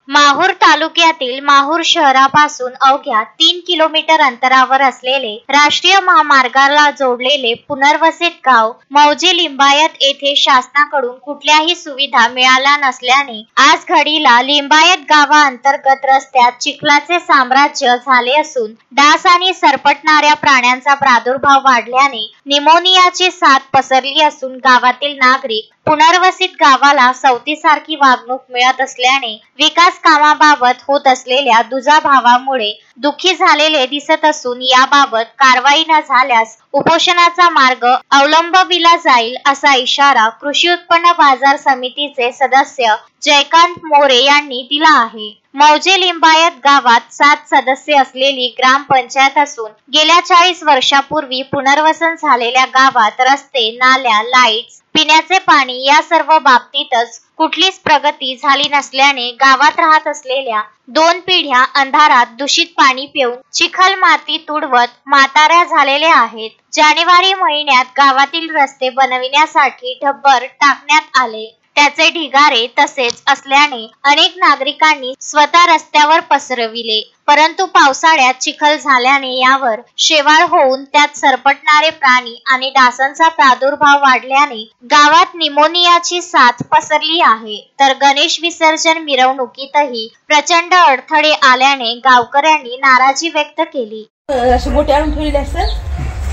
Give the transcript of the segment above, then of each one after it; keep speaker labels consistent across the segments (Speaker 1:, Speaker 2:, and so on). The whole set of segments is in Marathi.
Speaker 1: माहूर तालुक्यातील माहूर शहरापासून अवघ्या 3 किलोमीटर अंतरावर असलेले राष्ट्रीय महामार्गाला जोडलेले पुनर्वसित गाव मौजे लिंबायत येथे शासनाकडून कुठल्याही सुविधा मिळाल्या नसल्याने आज घडीला लिंबायत गावाअंतर्गत रस्त्यात चिखलाचे साम्राज्य झाले असून डास आणि सरपटणाऱ्या प्राण्यांचा प्रादुर्भाव वाढल्याने निमोनियाची साथ पसरली असून गावातील नागरिक पुनर्वसित गावाला सवतीसारखी वागणूक मिळत असल्याने विकास कामाबाबत होत असलेल्या दुजाभावामुळे दुःखी झालेले दिसत असून याबाबत कारवाई न झाल्यास उपोषणाचा मार्ग अवलंबविला जाईल असा इशारा कृषी उत्पन्न बाजार समितीचे सदस्य जयकांत मोरे यांनी दिला आहे। मौजे लिंबायत गावात 7 सदस्य असलेली ग्रामपंचायत असून गेल्या 40 वर्षापूर्वी पुनर्वसन झालेल्या गावात रस्ते, नाल्या, लाईट्स, पिण्याचे पाणी या सर्व बाबतीतच कुठलीच प्रगती झाली नसल्याने गावात राहत असलेल्या 2 पिढ्या अंधारात दूषित पाणी पिऊन चिखल माती तुडवत म्हाताऱ्या झालेल्या आहेत। जानेवारी महिन्यात गावातील रस्ते बनविण्यासाठी ढब्बर टाकण्यात आले, त्याचे ढिगारे तसेच असल्याने अनेक नागरिकांनी स्वतः रस्त्यावर पसरविले, परंतु पावसाळ्यात चिखल झाल्याने यावर शेवाळ होऊन त्यात सरपटणारे प्राणी आणि डासांचा प्रादुर्भाव वाढल्याने गावात निमोनियाची साथ पसरली आहे। तर गणेश विसर्जन मिरवणुकीतही प्रचंड अडथळे आल्याने गावकऱ्यांनी नाराजी व्यक्त केली।
Speaker 2: अशी मोठी आणून ठेवलेली असतात,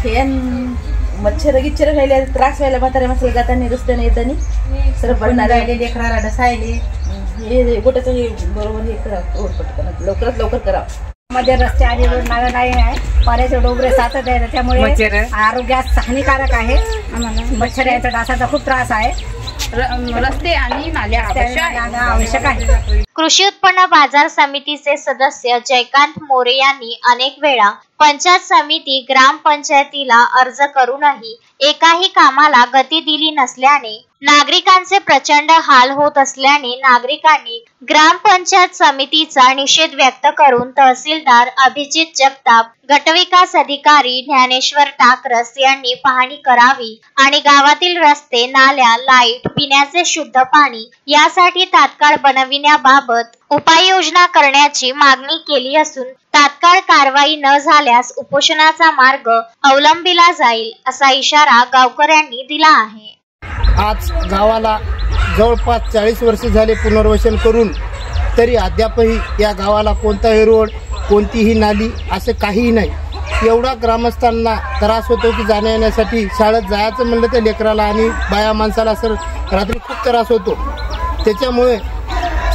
Speaker 2: हे मच्छर गिच्छर खायला त्रास व्हायला म्हातारे मसाला जाताना रस्त्याने येताना सरपटणार राहिले, लेकराला डसायले, हे गोट्याचं हे बरोबर हे करा, पटकन लवकरात लवकर करा।
Speaker 3: मध्ये रस्ते आणि रोड नाला नाही आहे, पाण्याचे डोंगरे साचत आहेत, त्यामुळे आरोग्यास हानिकारक आहे। मच्छर याचा डासाचा खूप त्रास आहे, रस्ते आणि नाल्या आवश्यक आहे।
Speaker 1: कृषी उत्पन्न बाजार समितीचे सदस्य जयकांत मोरे यांनी अनेक वेळा पंचायत समिती ग्रामपंचायतीला अर्ज करूनही एकाही कामाला गती दिली नसल्याने नागरिकांचे प्रचंड हाल होत असल्याने नागरिकांनी ग्रामपंचायत समितीचा निषेध व्यक्त करून तहसीलदार अभिजित जगताप, गटविकास अधिकारी ज्ञानेश्वर टाकरस यांनी पाहणी करावी आणि गावातील रस्ते, नाल्या, लाईट, पिण्याचे शुद्ध पाणी यासाठी तात्काळ बनविण्याबाबत उपाययोजना करण्याची मागणी केली असून तात्काळ कारवाई न झाल्यास उपोषणाचा मार्ग अवलंबिला जाईल असा इशारा गावकऱ्यांनी दिला आहे।
Speaker 4: आज गावाला जवळपास 40 वर्ष झाले पुनर्वसन करून तरी अद्यापही या गावाला कोणताही रोड, कोणतीही नाली असं काहीही नाही। एवढा ग्रामस्थांना त्रास होतो की जाण्या येण्यासाठी, शाळेत जायचं म्हणलं तर लेकराला आणि बाया माणसाला रात्री खूप त्रास होतो। त्याच्यामुळे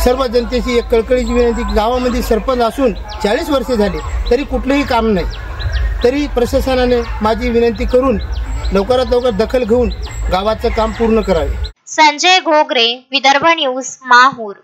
Speaker 4: सर्व जनतेची एक कळकळीची विनंती, गावामध्ये सरपंच असून 40 वर्षे झाले तरी कुठलंही काम नाही, तरी प्रशासनाने माझी विनंती करून लवकरात लवकर दखल घेऊन गावाचं काम पूर्ण करावे।
Speaker 1: संजय घोगरे, विदर्भ न्यूज, माहूर।